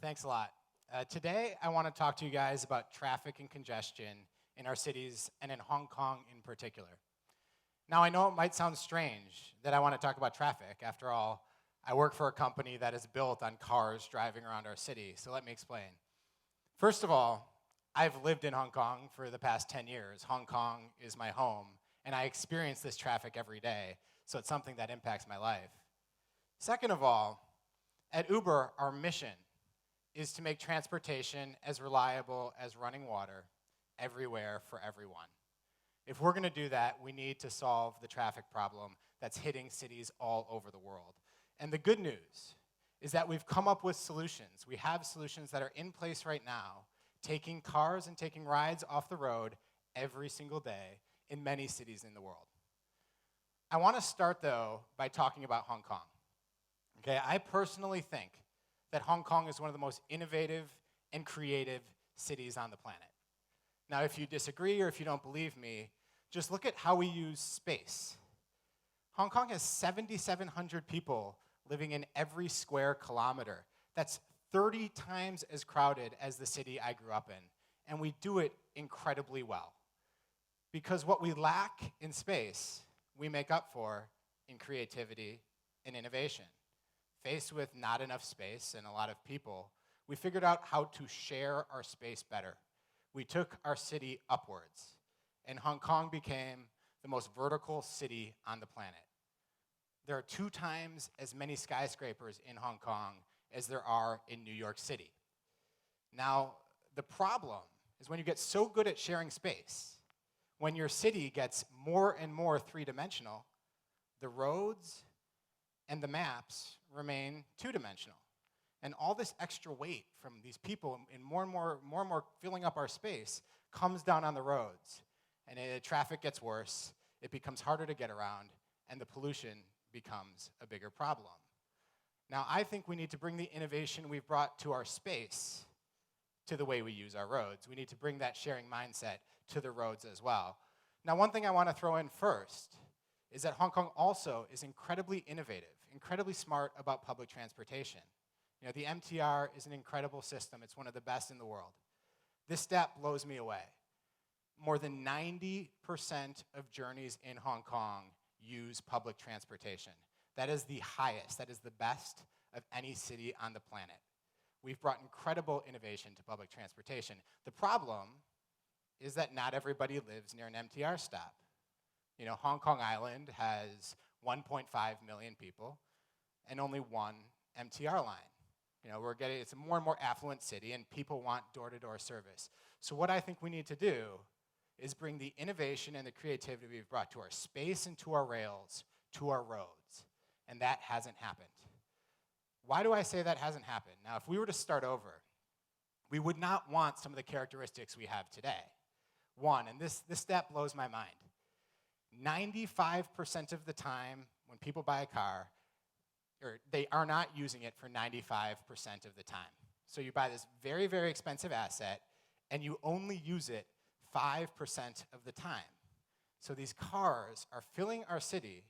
Thanks a lot. Today, I want to talk to you guys about traffic and congestion in our cities and in Hong Kong in particular. Now, I know it might sound strange that I want to talk about traffic. After all, I work for a company that is built on cars driving around our city, so let me explain. First of all, I've lived in Hong Kong for the past 10 years. Hong Kong is my home, and I experience this traffic every day, so it's something that impacts my life. Second of all, at Uber, our mission is to make transportation as reliable as running water everywhere for everyone. If we're going to do that, we need to solve the traffic problem that's hitting cities all over the world. And the good news is that we've come up with solutions. We have solutions that are in place right now, taking cars and taking rides off the road every single day in many cities in the world. I want to start, though, by talking about Hong Kong. Okay, I personally think that Hong Kong is one of the most innovative and creative cities on the planet. Now, if you disagree or if you don't believe me, just look at how we use space. Hong Kong has 7,700 people living in every square kilometer. That's 30 times as crowded as the city I grew up in, and we do it incredibly well. Because what we lack in space, we make up for in creativity and innovation. Faced with not enough space and a lot of people, we figured out how to share our space better. We took our city upwards, and Hong Kong became the most vertical city on the planet. There are 2 times as many skyscrapers in Hong Kong as there are in New York City. Now, the problem is when you get so good at sharing space, when your city gets more and more three-dimensional, the roads and the maps remain two-dimensional. And all this extra weight from these people and more and more filling up our space comes down on the roads. And traffic gets worse, it becomes harder to get around, and the pollution becomes a bigger problem. Now, I think we need to bring the innovation we've brought to our space to the way we use our roads. We need to bring that sharing mindset to the roads as well. Now, one thing I want to throw in first is that Hong Kong also is incredibly innovative, incredibly smart about public transportation. You know, the MTR is an incredible system. It's one of the best in the world. This stat blows me away. More than 90% of journeys in Hong Kong use public transportation. That is the highest, that is the best of any city on the planet. We've brought incredible innovation to public transportation. The problem is that not everybody lives near an MTR stop. You know, Hong Kong Island has 1.5 million people and only one MTR line. You know, it's a more and more affluent city, and people want door-to-door service. So what I think we need to do is bring the innovation and the creativity we've brought to our space and to our rails, to our roads, and that hasn't happened. Why do I say that hasn't happened? Now, if we were to start over, we would not want some of the characteristics we have today. One, and this stat blows my mind, 95% of the time when people buy a car, they are not using it for 95% of the time. So you buy this very, very expensive asset, and you only use it 5% of the time. So these cars are filling our city,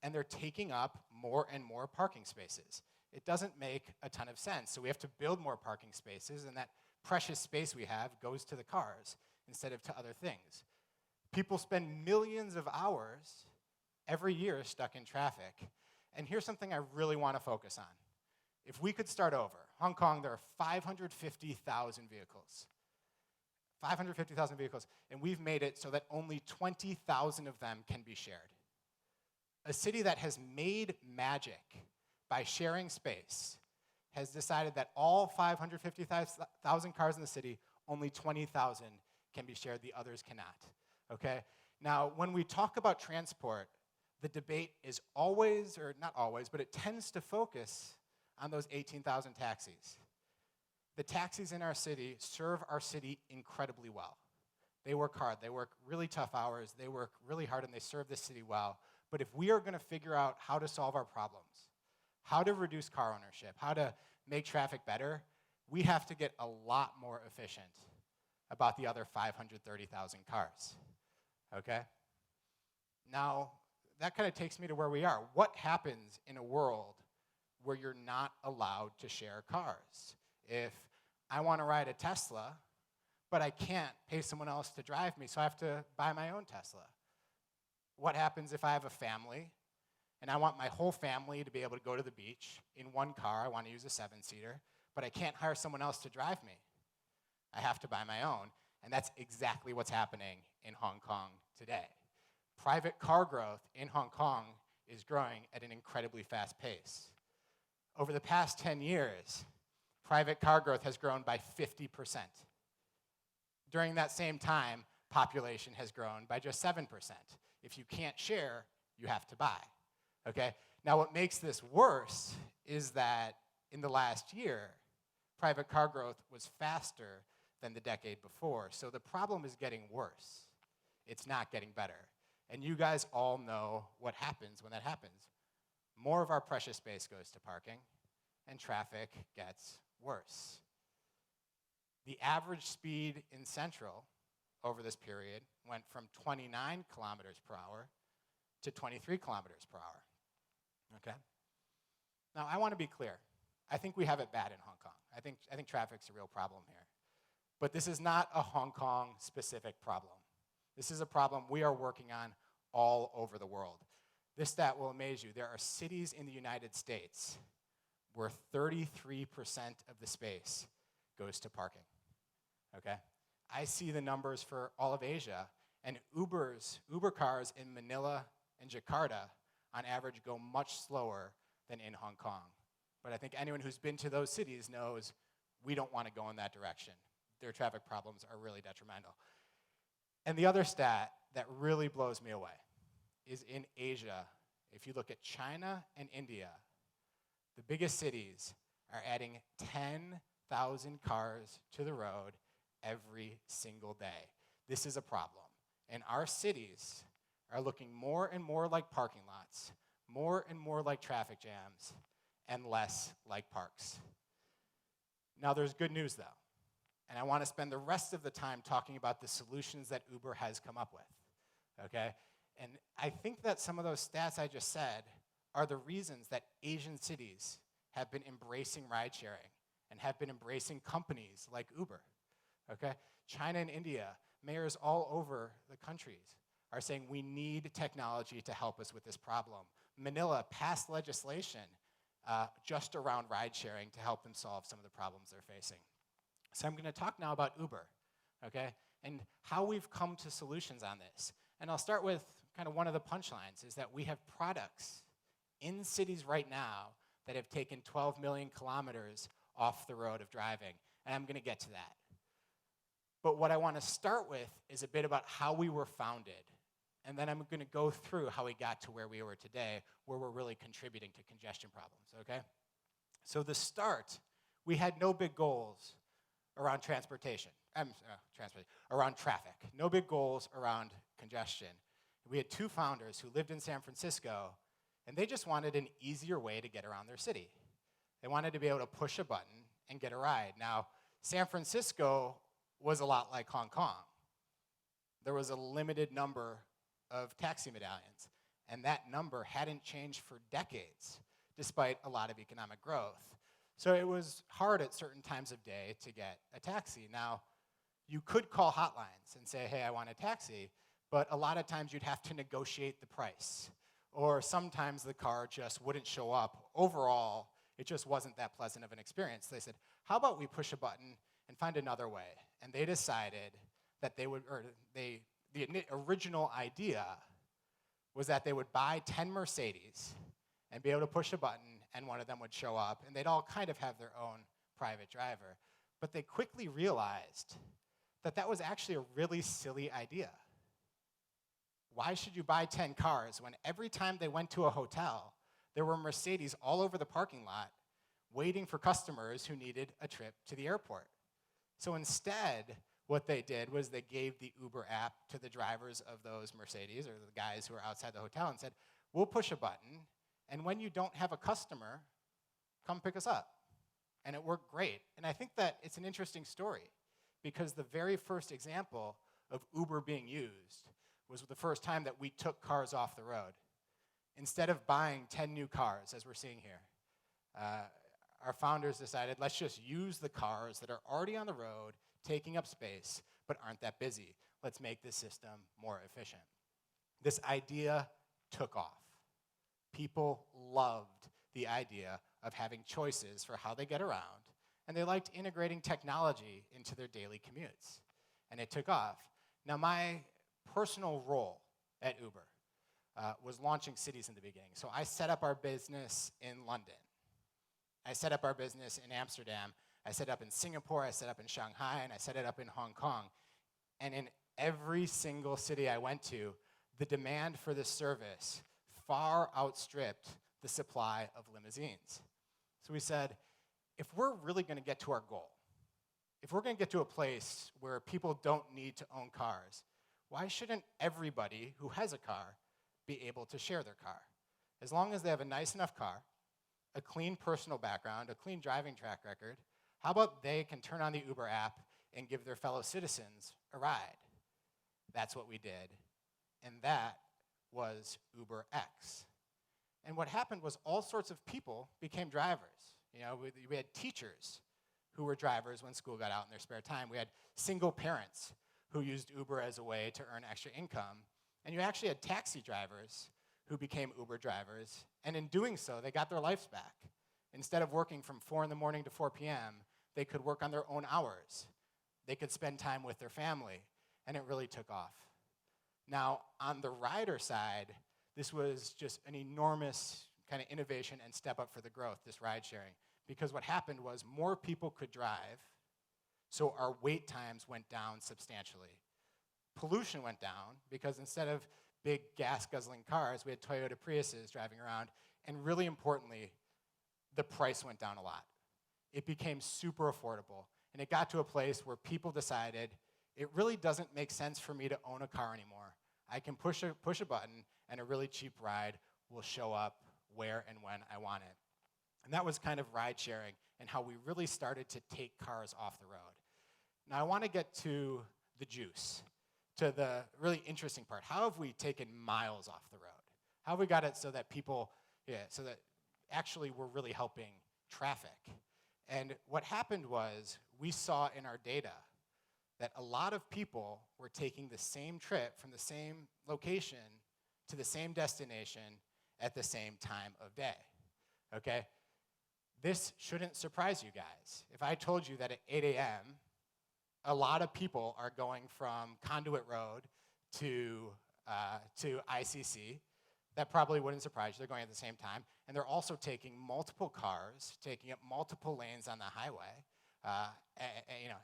and they're taking up more and more parking spaces. It doesn't make a ton of sense. So we have to build more parking spaces, and that precious space we have goes to the cars instead of to other things. People spend millions of hours every year stuck in traffic. And here's something I really want to focus on. If we could start over, Hong Kong, there are 550,000 vehicles. 550,000 vehicles, and we've made it so that only 20,000 of them can be shared. A city that has made magic by sharing space has decided that all 550,000 cars in the city, only 20,000 can be shared, the others cannot, okay? Now, when we talk about transport, the debate is always, or not always, but it tends to focus on those 18,000 taxis. The taxis in our city serve our city incredibly well. They work hard, they work really tough hours, they work really hard, and they serve the city well. But if we are going to figure out how to solve our problems, how to reduce car ownership, how to make traffic better, we have to get a lot more efficient about the other 530,000 cars, okay? Now, that kind of takes me to where we are. What happens in a world where you're not allowed to share cars? if I want to ride a Tesla, but I can't pay someone else to drive me, so I have to buy my own Tesla? What happens if I have a family and I want my whole family to be able to go to the beach in one car? I want to use a 7-seater, but I can't hire someone else to drive me. I have to buy my own, and that's exactly what's happening in Hong Kong today. Private car growth in Hong Kong is growing at an incredibly fast pace. Over the past 10 years, private car growth has grown by 50%. During that same time, population has grown by just 7%. If you can't share, you have to buy, okay? Now, what makes this worse is that in the last year, private car growth was faster than the decade before, so the problem is getting worse. It's not getting better. And you guys all know what happens when that happens. More of our precious space goes to parking, and traffic gets worse. The average speed in Central over this period went from 29 kilometers per hour to 23 kilometers per hour, okay? Now, I want to be clear. I think we have it bad in Hong Kong. I think traffic's a real problem here. But this is not a Hong Kong-specific problem. This is a problem we are working on all over the world. This stat will amaze you. There are cities in the United States where 33% of the space goes to parking, okay? I see the numbers for all of Asia, and Uber cars in Manila and Jakarta, on average, go much slower than in Hong Kong. But I think anyone who's been to those cities knows we don't want to go in that direction. Their traffic problems are really detrimental. And the other stat that really blows me away is in Asia, if you look at China and India, the biggest cities are adding 10,000 cars to the road every single day. This is a problem. And our cities are looking more and more like parking lots, more and more like traffic jams, and less like parks. Now, there's good news, though. And I want to spend the rest of the time talking about the solutions that Uber has come up with, okay? And I think that some of those stats I just said are the reasons that Asian cities have been embracing ride-sharing and have been embracing companies like Uber, okay? China and India, mayors all over the countries are saying we need technology to help us with this problem. Manila passed legislation just around ride-sharing to help them solve some of the problems they're facing. So I'm going to talk now about Uber, okay, and how we've come to solutions on this. And I'll start with kind of one of the punchlines, is that we have products in cities right now that have taken 12 million kilometers off the road of driving, and I'm going to get to that. But what I want to start with is a bit about how we were founded, and then I'm going to go through how we got to where we were today, where we're really contributing to congestion problems, okay? So the start, we had no big goals around around traffic. No big goals around congestion. We had two founders who lived in San Francisco, and they just wanted an easier way to get around their city. They wanted to be able to push a button and get a ride. Now, San Francisco was a lot like Hong Kong. There was a limited number of taxi medallions, and that number hadn't changed for decades, despite a lot of economic growth. So it was hard at certain times of day to get a taxi. Now, you could call hotlines and say, hey, I want a taxi, but a lot of times you'd have to negotiate the price, or sometimes the car just wouldn't show up. Overall, it just wasn't that pleasant of an experience. They said, how about we push a button and find another way? And they decided that the original idea was that they would buy 10 Mercedes and be able to push a button, and one of them would show up, and they'd all kind of have their own private driver. But they quickly realized that that was actually a really silly idea. Why should you buy 10 cars when every time they went to a hotel, there were Mercedes all over the parking lot waiting for customers who needed a trip to the airport? So instead, what they did was they gave the Uber app to the drivers of those Mercedes, or the guys who were outside the hotel, and said, we'll push a button, and when you don't have a customer, come pick us up. And it worked great. And I think that it's an interesting story, because the very first example of Uber being used was the first time that we took cars off the road. Instead of buying 10 new cars, as we're seeing here, our founders decided, let's just use the cars that are already on the road, taking up space, but aren't that busy. Let's make this system more efficient. This idea took off. People loved the idea of having choices for how they get around, and they liked integrating technology into their daily commutes. And it took off. Now, my personal role at Uber was launching cities in the beginning. So I set up our business in London. I set up our business in Amsterdam. I set up in Singapore. I set up in Shanghai. And I set it up in Hong Kong. And in every single city I went to, the demand for this service far outstripped the supply of limousines. So we said, if we're really going to get to our goal, if we're going to get to a place where people don't need to own cars, why shouldn't everybody who has a car be able to share their car? As long as they have a nice enough car, a clean personal background, a clean driving track record, how about they can turn on the Uber app and give their fellow citizens a ride? That's what we did, and that was UberX. And what happened was all sorts of people became drivers. You know, we had teachers who were drivers when school got out in their spare time. We had single parents who used Uber as a way to earn extra income. And you actually had taxi drivers who became Uber drivers. And in doing so, they got their lives back. Instead of working from 4 in the morning to 4 p.m., they could work on their own hours. They could spend time with their family. And it really took off. Now, on the rider side, this was just an enormous kind of innovation and step up for the growth, this ride sharing. Because what happened was more people could drive, so our wait times went down substantially. Pollution went down because instead of big gas-guzzling cars, we had Toyota Priuses driving around. And really importantly, the price went down a lot. It became super affordable. And it got to a place where people decided, it really doesn't make sense for me to own a car anymore. I can push a button, and a really cheap ride will show up where and when I want it. And that was kind of ride sharing and how we really started to take cars off the road. Now I want to get to the juice, to the really interesting part. How have we taken miles off the road? How have we got it so that people, so that actually we're really helping traffic? And what happened was we saw in our data that a lot of people were taking the same trip from the same location to the same destination at the same time of day, okay? This shouldn't surprise you guys. If I told you that at 8 a.m., a lot of people are going from Conduit Road to ICC, that probably wouldn't surprise you. They're going at the same time. And they're also taking multiple cars, taking up multiple lanes on the highway,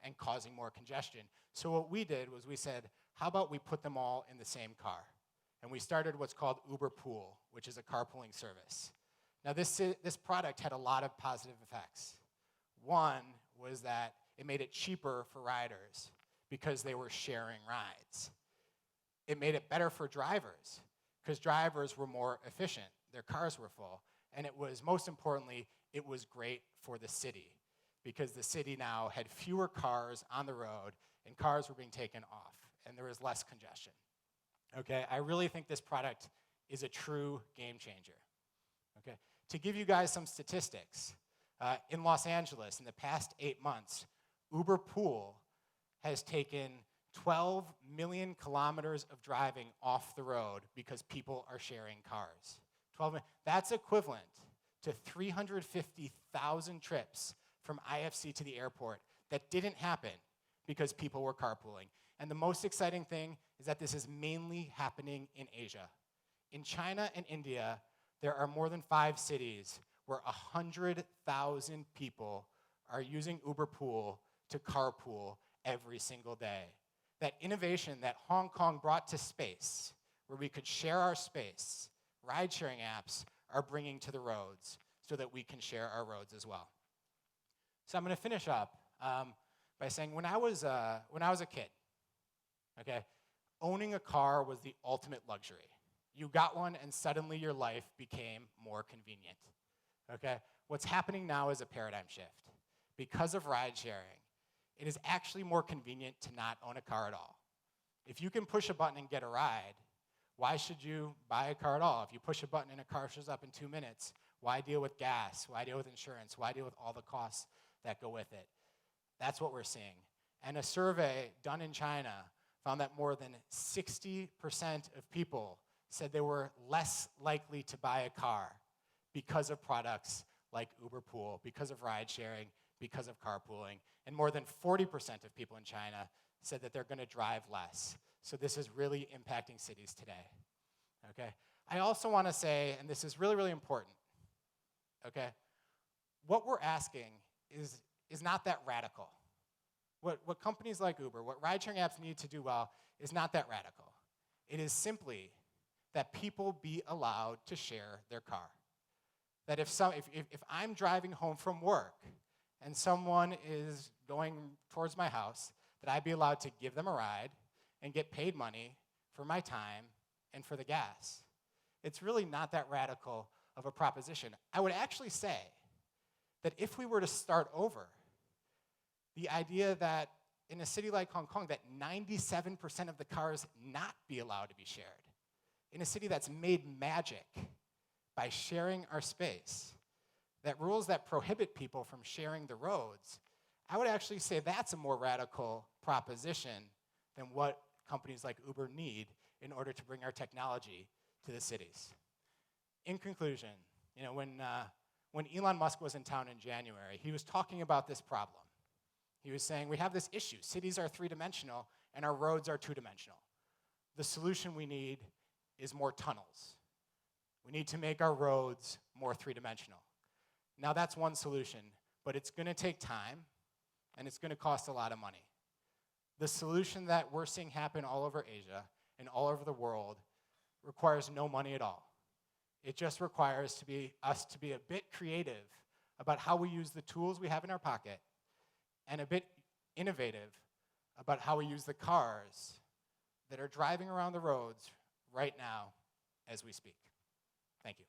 and causing more congestion. So what we did was we said, how about we put them all in the same car? And we started what's called UberPool, which is a carpooling service. Now, this product had a lot of positive effects. One was that it made it cheaper for riders because they were sharing rides. It made it better for drivers because drivers were more efficient. Their cars were full. And it was, most importantly, it was great for the city because the city now had fewer cars on the road and cars were being taken off and there was less congestion. Okay, I really think this product is a true game changer. Okay, to give you guys some statistics, in Los Angeles, in the past 8 months, UberPool has taken 12 million kilometers of driving off the road because people are sharing cars. 12 million. That's equivalent to 350,000 trips from IFC to the airport that didn't happen because people were carpooling. And the most exciting thing is that this is mainly happening in Asia. In China and India, there are more than 5 cities where 100,000 people are using UberPool to carpool every single day. That innovation that Hong Kong brought to space, where we could share our space, ride-sharing apps are bringing to the roads so that we can share our roads as well. So I'm going to finish up by saying when I was a kid, okay, owning a car was the ultimate luxury. You got one, and suddenly your life became more convenient. Okay? What's happening now is a paradigm shift. Because of ride sharing, it is actually more convenient to not own a car at all. If you can push a button and get a ride, why should you buy a car at all? If you push a button and a car shows up in 2 minutes, Why deal with gas? Why deal with insurance? Why deal with all the costs that go with it? That's what we're seeing. And a survey done in China found that more than 60% of people said they were less likely to buy a car because of products like UberPool, because of ride sharing, because of carpooling. And more than 40% of people in China said that they're going to drive less. So this is really impacting cities today. Okay? I also want to say, and this is really, really important, okay? What we're asking is not that radical. What companies like Uber, what ride-sharing apps need to do well is not that radical. It is simply that people be allowed to share their car. That if I'm driving home from work and someone is going towards my house, that I be allowed to give them a ride and get paid money for my time and for the gas. It's really not that radical of a proposition. I would actually say that if we were to start over, the idea that in a city like Hong Kong, that 97% of the cars not be allowed to be shared, in a city that's made magic by sharing our space, that rules that prohibit people from sharing the roads, I would actually say that's a more radical proposition than what companies like Uber need in order to bring our technology to the cities. In conclusion, when Elon Musk was in town in January, he was talking about this problem. He was saying, we have this issue. Cities are three-dimensional, and our roads are two-dimensional. The solution we need is more tunnels. We need to make our roads more three-dimensional. Now, that's one solution, but it's going to take time, and it's going to cost a lot of money. The solution that we're seeing happen all over Asia and all over the world requires no money at all. It just requires us to be a bit creative about how we use the tools we have in our pocket and a bit innovative about how we use the cars that are driving around the roads right now as we speak. Thank you.